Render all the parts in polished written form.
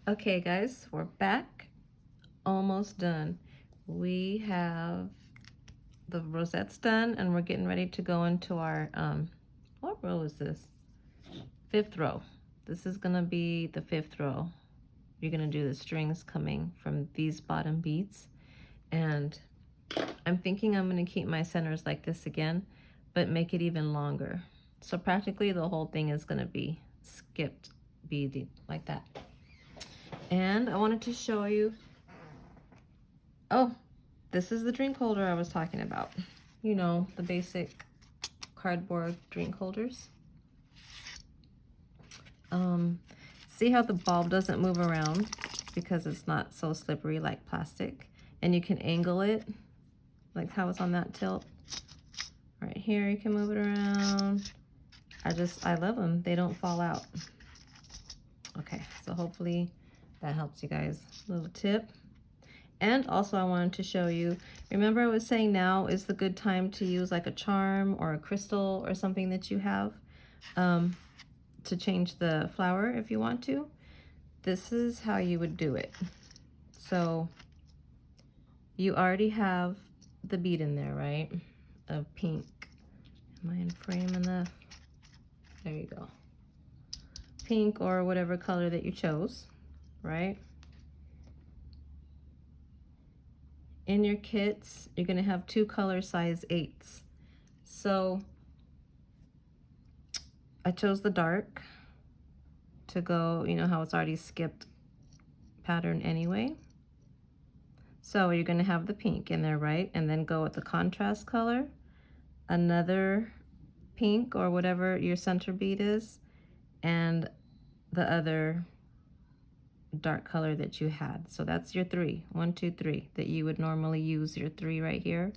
Okay guys, we're back, almost done. We have the rosettes done and we're getting ready to go into our, what row is this? 5th row. This is gonna be the 5th row. You're gonna do the strings coming from these bottom beads. And I'm thinking I'm gonna keep my centers like this again, but make it even longer. So practically the whole thing is gonna be skipped beaded like that. And I wanted to show you, oh, this is the drink holder I was talking about. You know, the basic cardboard drink holders. See how the bulb doesn't move around because it's not so slippery like plastic, and you can angle it like how it's on that tilt. Right here, you can move it around. I love them. They don't fall out. Okay, so hopefully that helps you guys. Little tip. And also I wanted to show you, remember I was saying now is the good time to use like a charm or a crystal or something that you have to change the flower if you want to. This is how you would do it. So you already have the bead in there, right? Of pink. Am I in frame enough? There you go. Pink or whatever color that you chose, right? In your kits, you're gonna have 2 color size 8s. So I chose the dark to go, you know how it's already skipped pattern anyway. So you're gonna have the pink in there, right? And then go with the contrast color, another pink or whatever your center bead is, and the other dark color that you had. So that's your 3, 1, 2, 3 that you would normally use your 3 right here.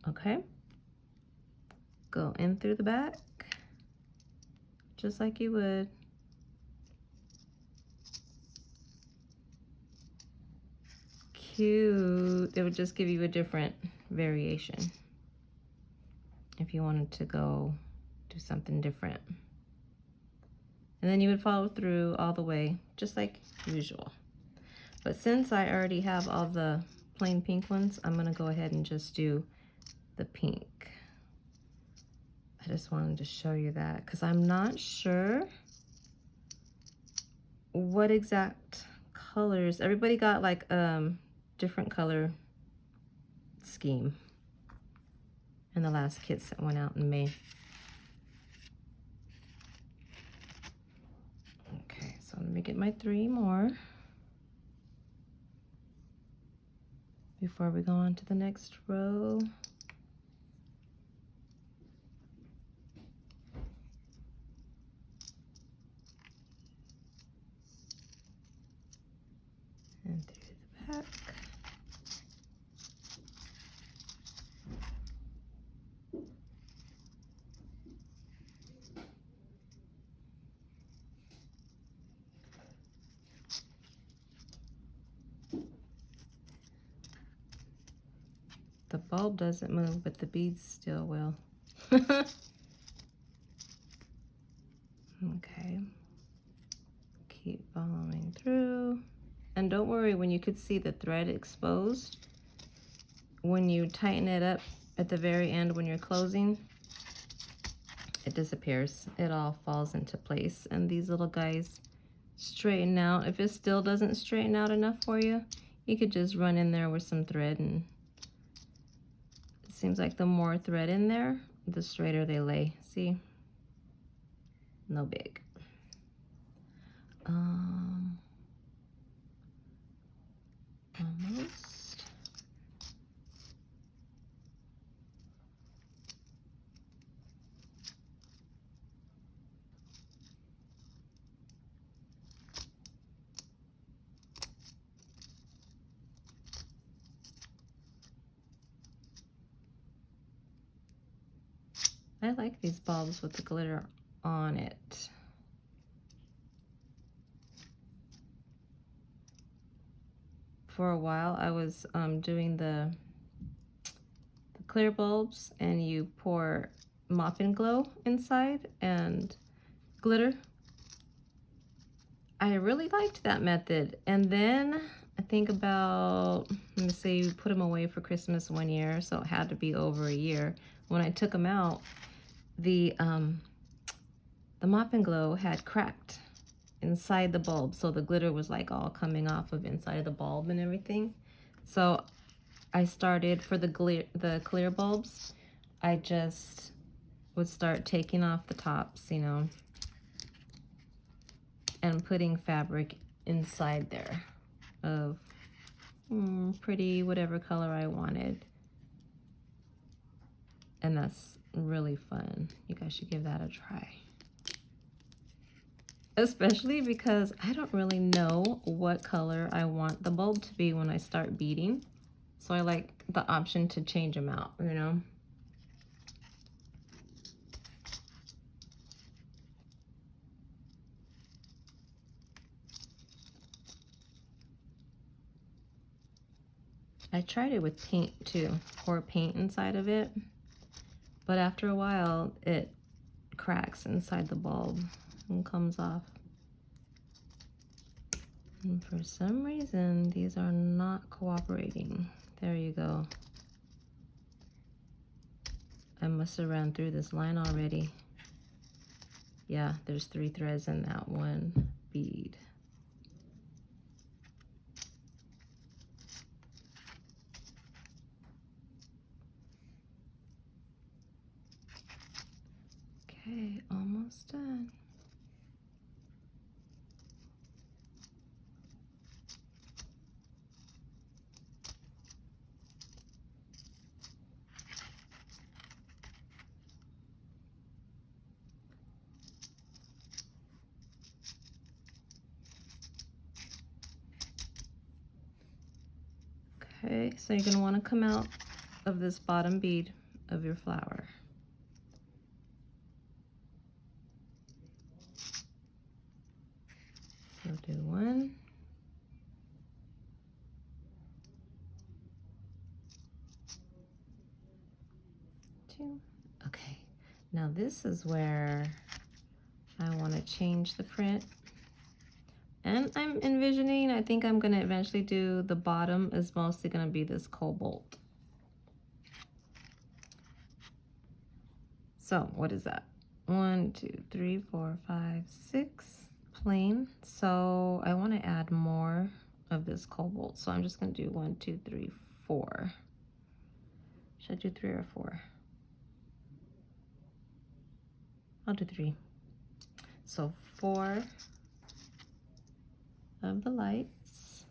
Okay. Go in through the back, just like you would. Cute. It would just give you a different variation if you wanted to go do something different. And then you would follow through all the way, just like usual. But since I already have all the plain pink ones, I'm gonna go ahead and just do the pink. I just wanted to show you that because I'm not sure what exact colors. Everybody got like different color scheme in the last kits that went out in May. Okay, so let me get my 3 more before we go on to the next row. And through the back. The bulb doesn't move, but the beads still will. Okay. Keep following through. And don't worry when you could see the thread exposed. When you tighten it up at the very end when you're closing, it disappears. It all falls into place. And these little guys straighten out. If it still doesn't straighten out enough for you, you could just run in there with some thread, and it seems like the more thread in there, the straighter they lay. See? No big. Almost. I like these bulbs with the glitter on it. For a while I was doing the clear bulbs, and you pour Mop and Glow inside and glitter. I really liked that method. And then I think about, let me see, we put them away for Christmas one year, so it had to be over a year. When I took them out, the Mop and Glow had cracked inside the bulb, so the glitter was like all coming off of inside of the bulb and everything. So I started for the clear bulbs, I just would start taking off the tops, you know, and putting fabric inside there of pretty whatever color I wanted. And that's really fun. You guys should give that a try. Especially because I don't really know what color I want the bulb to be when I start beading. So I like the option to change them out, you know? I tried it with paint too, pour paint inside of it. But after a while, it cracks inside the bulb and comes off. And for some reason, these are not cooperating. There you go. I must have ran through this line already. Yeah, there's 3 threads in that one bead. Okay, almost done. Okay, so you're gonna wanna come out of this bottom bead of your flower. So do 1, 2. Okay, now this is where I wanna change the print. And I'm envisioning, I think I'm gonna eventually do the bottom is mostly gonna be this cobalt. So what is that? 1, 2, 3, 4, 5, 6 plain. So I want to add more of this cobalt. So I'm just going to do 1, 2, 3, 4. Should I do 3 or 4? I'll do 3. So 4 of the lights.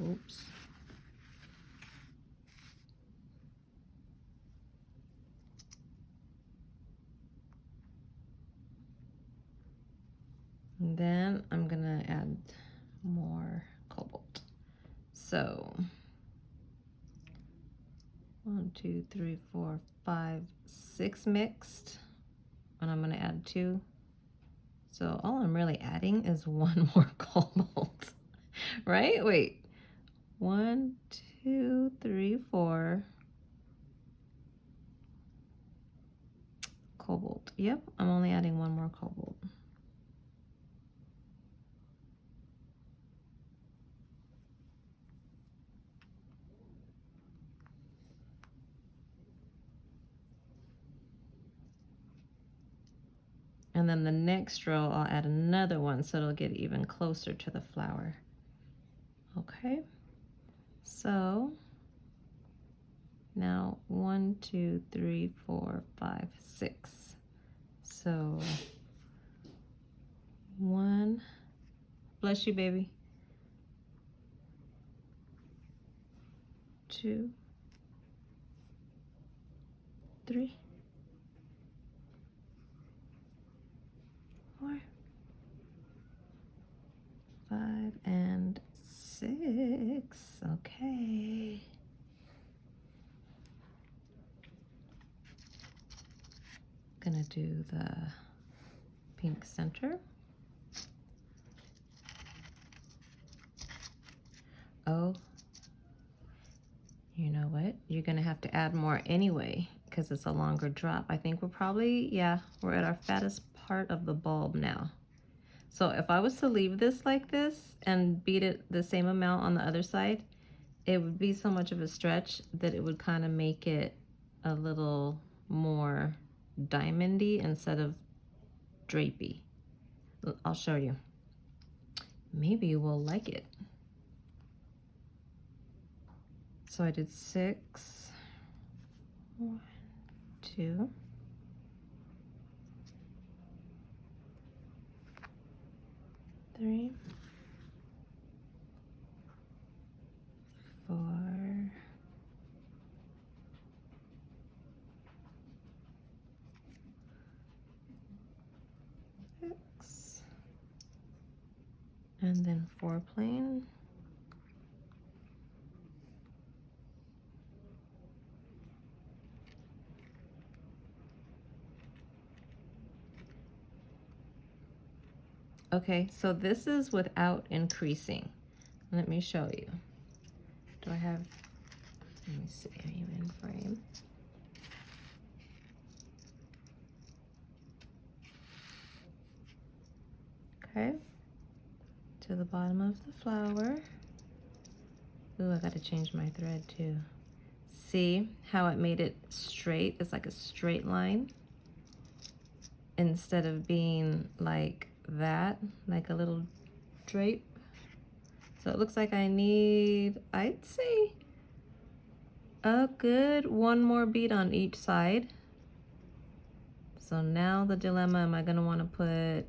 Oops. And then I'm gonna add more cobalt. So 1, 2, 3, 4, 5, 6 mixed, and I'm gonna add 2. So all I'm really adding is 1 more cobalt, right? Wait, 1, 2, 3, 4. Cobalt. Yep, I'm only adding 1 more cobalt. And then the next row, I'll add another one so it'll get even closer to the flower. Okay, so now 1, 2, 3, 4, 5, 6. So 1, bless you, baby. 2, 3, 4, 5, and 6. Okay. Gonna do the pink center. Oh, you know what? You're gonna have to add more anyway because it's a longer drop. I think we're probably, yeah, we're at our fattest part of the bulb now. So if I was to leave this like this and beat it the same amount on the other side, it would be so much of a stretch that it would kind of make it a little more diamondy instead of drapey. I'll show you. Maybe you will like it. So I did 6, 1, 2, 3, 4, 6, and then 4 plain. Okay, so this is without increasing. Let me show you. Do I have, let me see, are you in frame? Okay, to the bottom of the flower. Ooh, I gotta change my thread too. See how it made it straight? It's like a straight line instead of being like that, like a little drape. So it looks like I need, I'd say, a good 1 more bead on each side. So now the dilemma, am I gonna wanna put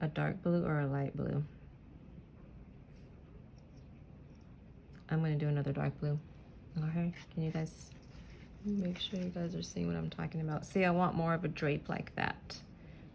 a dark blue or a light blue? I'm gonna do another dark blue. Okay, can you guys make sure you guys are seeing what I'm talking about? See, I want more of a drape like that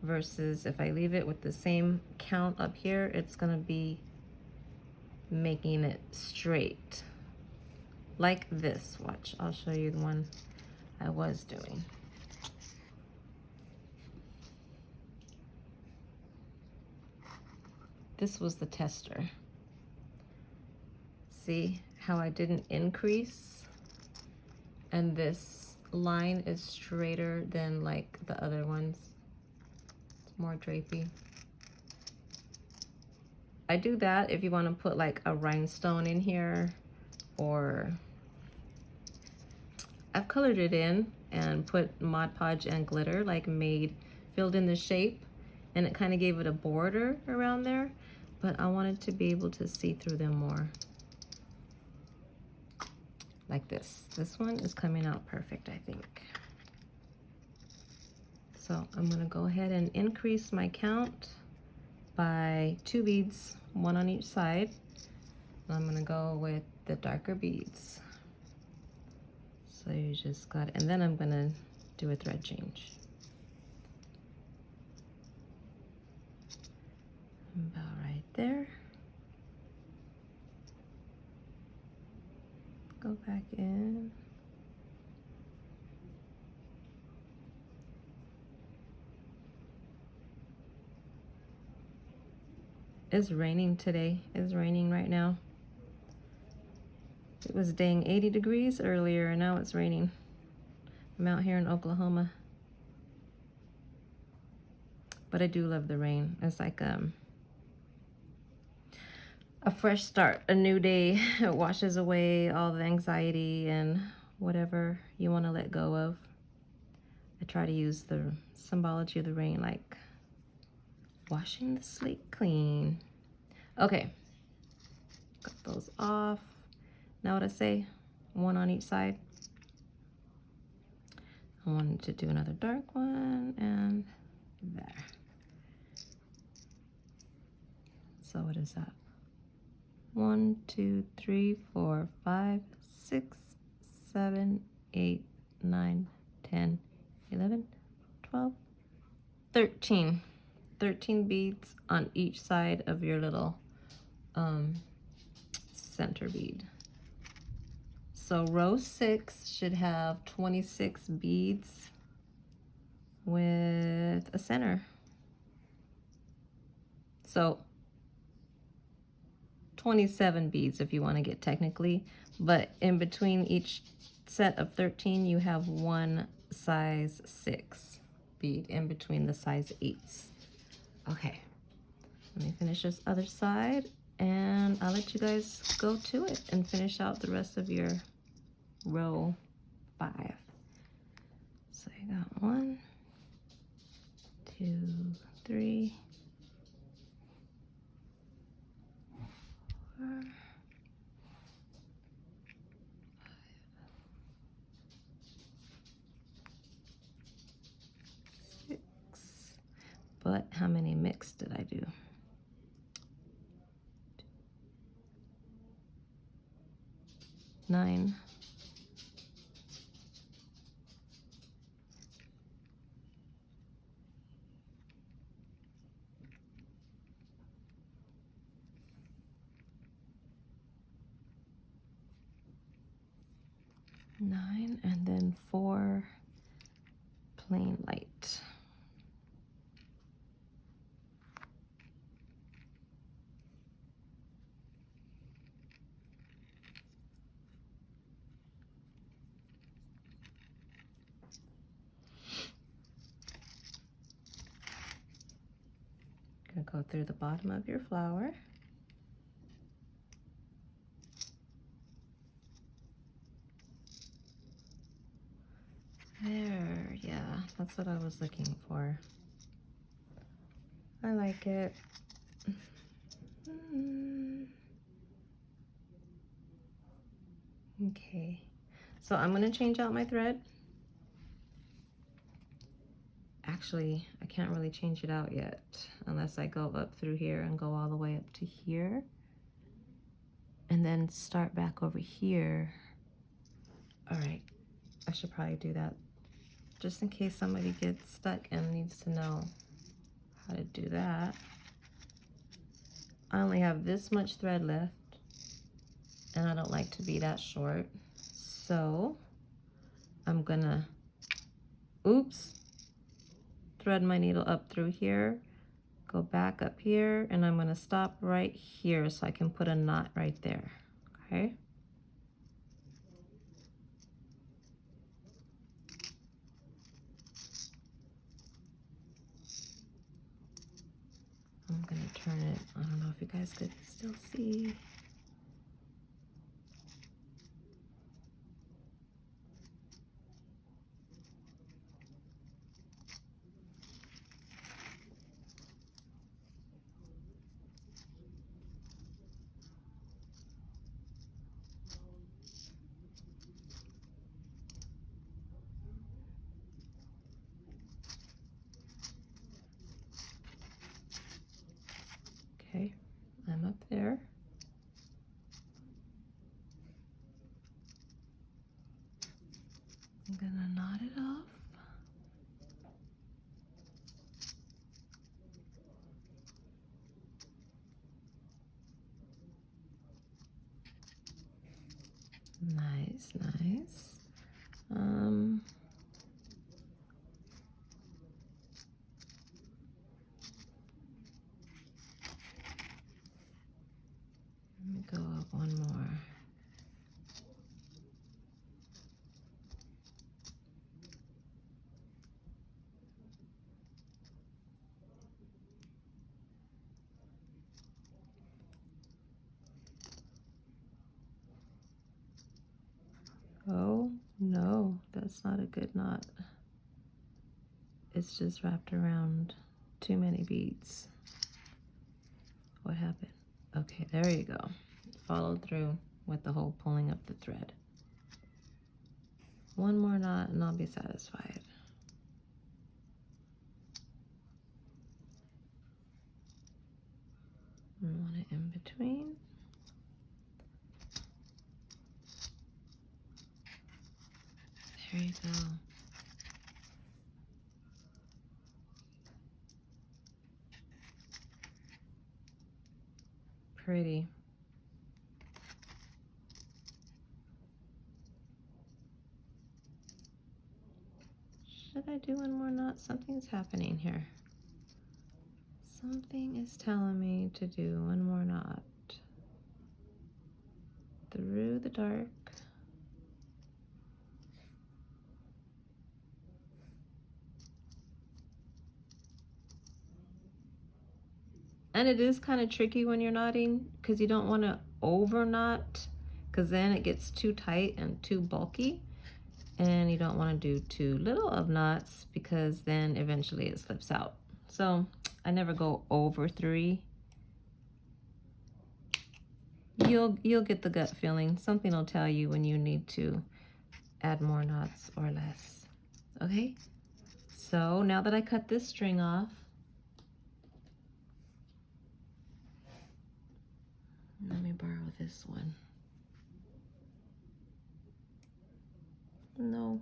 versus if I leave it with the same count up here, it's gonna be making it straight like this. Watch, I'll show you the one I was doing. This was the tester. See how I didn't increase? And this line is straighter than like the other ones. It's more drapey. I do that if you want to put like a rhinestone in here, or I've colored it in and put Mod Podge and glitter, like filled in the shape, and it kind of gave it a border around there, but I wanted to be able to see through them more. Like this. This one is coming out perfect, I think. So I'm gonna go ahead and increase my count by 2 beads, 1 on each side. I'm gonna go with the darker beads. So you just got, and then I'm gonna do a thread change. About right there. Go back in. It's raining today. It's raining right now. It was dang 80 degrees earlier and now it's raining. I'm out here in Oklahoma. But I do love the rain. It's like a fresh start, a new day. It washes away all the anxiety and whatever you want to let go of. I try to use the symbology of the rain, like washing the slate clean. Okay, got those off. Now what I say, 1 on each side. I wanted to do another dark one and there. So what is that? 1, 2, 3, 4, 5, 6, 7, 8, 9, 10, 11, 12, 13. 13 beads on each side of your little center bead. So row 6 should have 26 beads with a center. So 27 beads if you want to get technically, but in between each set of 13 you have one size 6 bead in between the size 8s. Okay, let me finish this other side and I'll let you guys go to it and finish out the rest of your row 5. So you got 1, 2, 3, 4, 6. But how many mixed did I do? 9. 9 and then 4 plain light. Gonna go through the bottom of your flower. There, yeah, that's what I was looking for. I like it. Okay, so I'm gonna change out my thread. Actually, I can't really change it out yet unless I go up through here and go all the way up to here and then start back over here. All right, I should probably do that just in case somebody gets stuck and needs to know how to do that. I only have this much thread left and I don't like to be that short. So I'm gonna, oops, thread my needle up through here, go back up here, and I'm gonna stop right here so I can put a knot right there, okay? I'm gonna turn it, I don't know if you guys could still see. Okay, I'm up there. I'm gonna knot it off. Nice, nice. Let me go up one more. Oh, no, that's not a good knot. It's just wrapped around too many beads. What happened? Okay, there you go. Follow through with the whole pulling up the thread. One more knot and I'll be satisfied. And one in between. There you go. Pretty. Should I do one more knot? Something's happening here. Something is telling me to do one more knot. through the dark. And it is kind of tricky when you're knotting because you don't want to over knot because then it gets too tight and too bulky. And you don't want to do too little of knots because then eventually it slips out. So I never go over 3. You'll get the gut feeling. Something will tell you when you need to add more knots or less. Okay? So now that I cut this string off, let me borrow this one. No.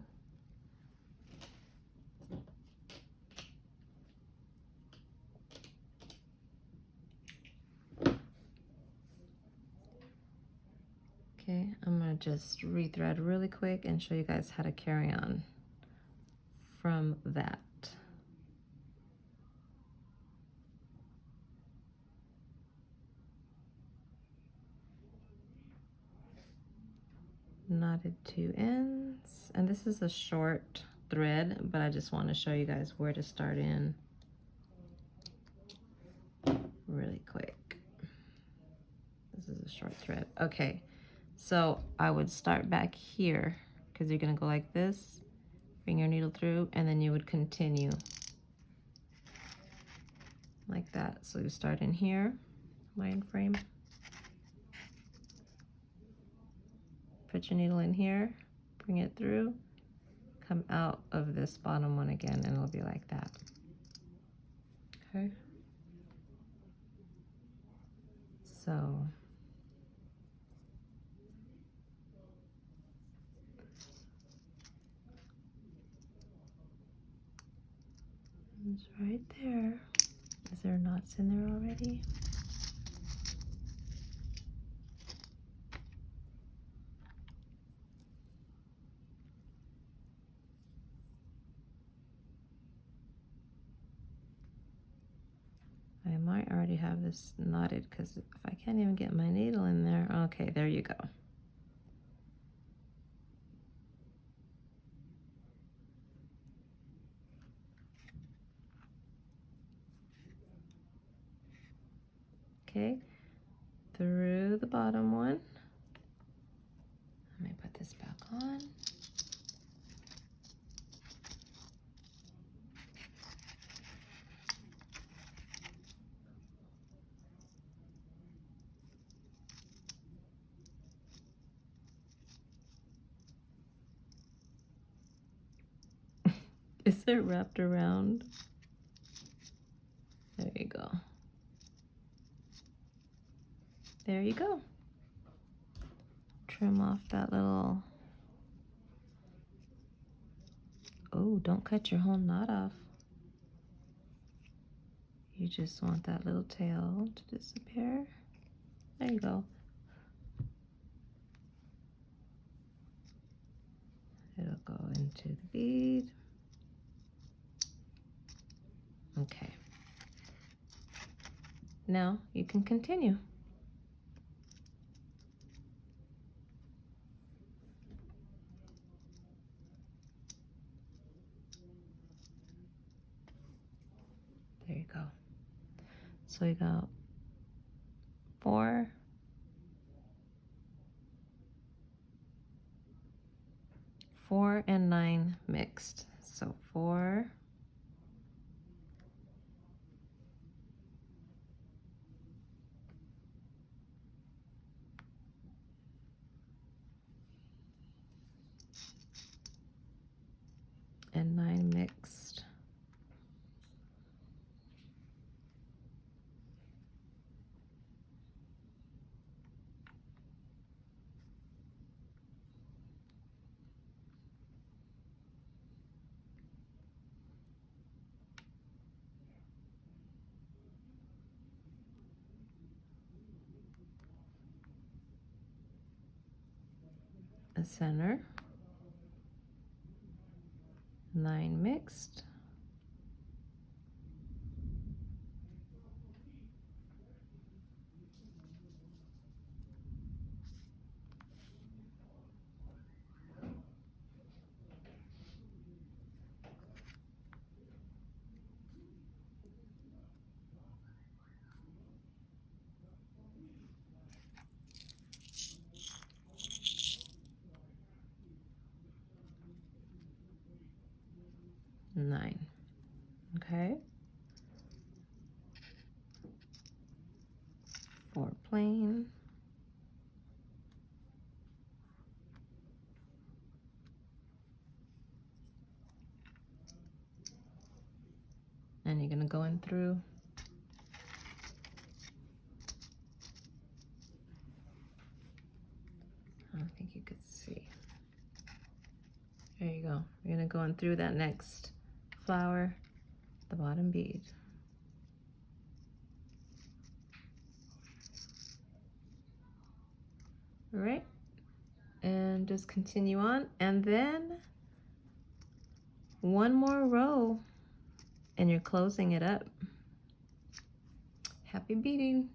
Okay, I'm gonna just rethread really quick and show you guys how to carry on from that. Knotted 2 ends, and this is a short thread, but I just want to show you guys where to start in really quick. This is a short thread. Okay, so I would start back here because you're going to go like this, bring your needle through, and then you would continue like that. So you start in here, line frame, put your needle in here, bring it through, come out of this bottom one again, and it'll be like that. Okay. So it's right there. Is there knots in there already? I might already have this knotted because if I can't even get my needle in there, okay, there you go. Okay, through the bottom one. Let me put this back on. Is it wrapped around? There you go. There you go. Trim off that little... Oh, don't cut your whole knot off. You just want that little tail to disappear. There you go. It'll go into the bead. Okay. Now you can continue. There you go. So you got 4, 4 and 9 mixed. So 4, and 9 mixed. A center, 9 mixed, 9. Okay. 4 plain. And you're gonna go in through. I don't think you could see. There you go. You're gonna go in through that next flower, the bottom bead. All right, and just continue on, and then one more row and you're closing it up. Happy beading.